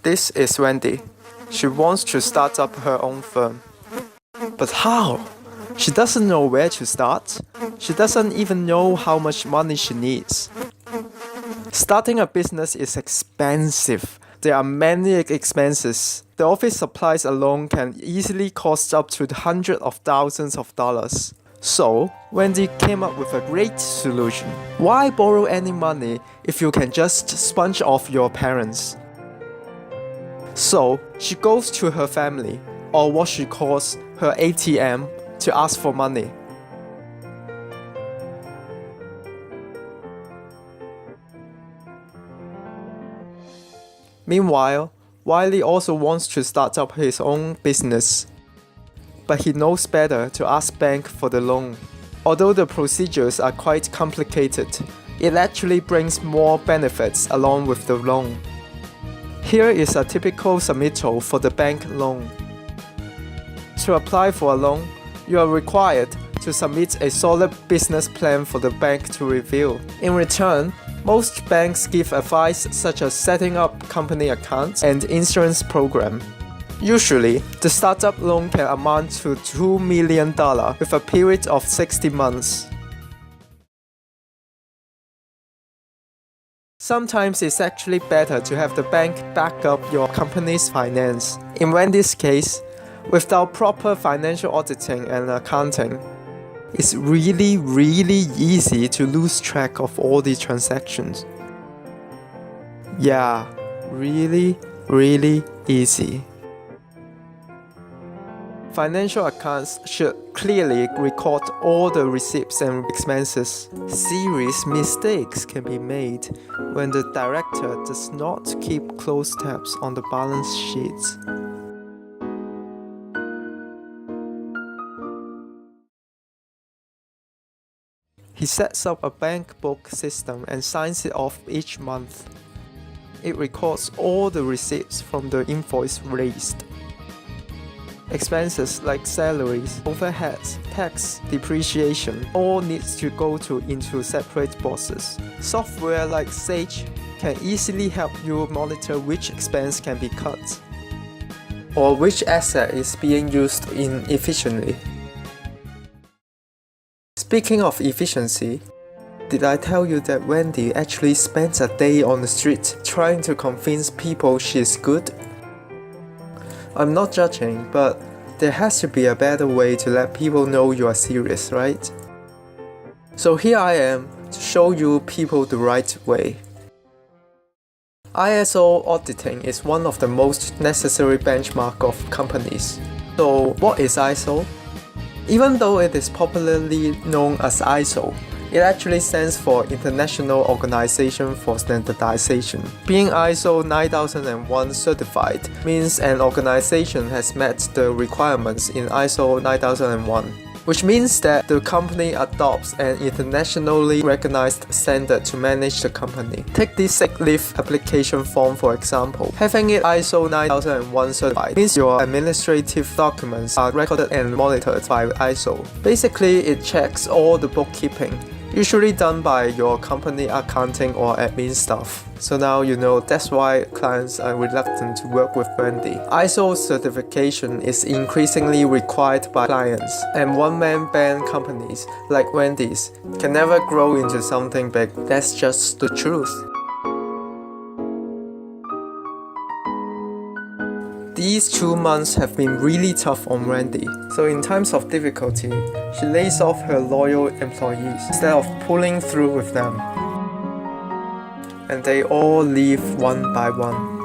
This is Wendy. She wants to start up her own firm. But how? She doesn't know where to start. She doesn't even know how much money she needs. Starting a business is expensive. There are many expenses. The office supplies alone can easily cost up to hundreds of thousands of dollars. So, Wendy came up with a great solution. Why borrow any money if you can just sponge off your parents? So, she goes to her family, or what she calls her ATM, to ask for money. Meanwhile, Wiley also wants to start up his own business, but he knows better to ask bank for the loan. Although the procedures are quite complicated, it actually brings more benefits along with the loan. Here is a typical submittal for the bank loan. To apply for a loan, you are required to submit a solid business plan for the bank to review. In return, most banks give advice such as setting up company accounts and insurance program. Usually, the startup loan can amount to $2 million with a period of 60 months. Sometimes it's actually better to have the bank back up your company's finance. In Wendy's case, without proper financial auditing and accounting, it's really easy to lose track of all the transactions. Yeah, really easy. Financial accounts should clearly record all the receipts and expenses. Serious mistakes can be made when the director does not keep close tabs on the balance sheets. He sets up a bank book system and signs it off each month. It records all the receipts from the invoice raised. Expenses like salaries, overheads, tax, depreciation all needs to go into separate boxes. Software like Sage can easily help you monitor which expense can be cut or which asset is being used inefficiently. Speaking of efficiency, did I tell you that Wendy actually spends a day on the street trying to convince people she's good? I'm not judging, but there has to be a better way to let people know you are serious, right? So here I am to show you people the right way. ISO auditing is one of the most necessary benchmark of companies. So what is ISO? Even though it is popularly known as ISO, it actually stands for International Organization for Standardization. Being ISO 9001 certified means an organization has met the requirements in ISO 9001, which means that the company adopts an internationally recognized standard to manage the company. Take the sick leave application form for example. Having it ISO 9001 certified means your administrative documents are recorded and monitored by ISO. Basically, it checks all the bookkeeping, usually done by your company accounting or admin staff. So now you know that's why clients are reluctant to work with Wendy. ISO certification is increasingly required by clients, and one-man band companies like Wendy's can never grow into something big. That's just the truth. These 2 months have been really tough on Wendy, so in times of difficulty, she lays off her loyal employees instead of pulling through with them. And they all leave one by one.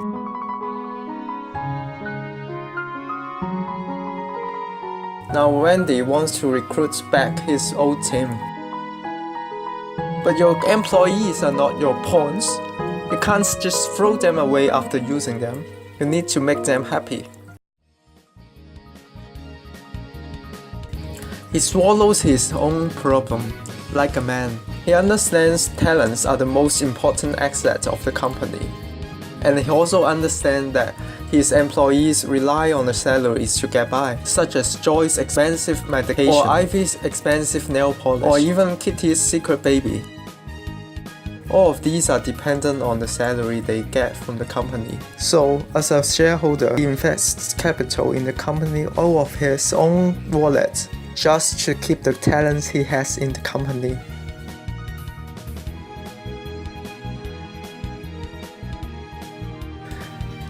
Now Wendy wants to recruit back his old team. But your employees are not your pawns. You can't just throw them away after using them. You need to make them happy. He swallows his own problem like a man. He understands talents are the most important asset of the company. And he also understands that his employees rely on the salaries to get by, such as Joy's expensive medication, or Ivy's expensive nail polish, or even Kitty's secret baby. All of these are dependent on the salary they get from the company. So, as a shareholder, he invests capital in the company out of his own wallet, just to keep the talents he has in the company.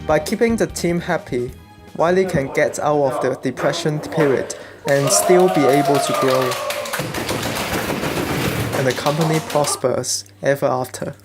By keeping the team happy, Wiley can get out of the depression period and still be able to grow. And the company prospers ever after.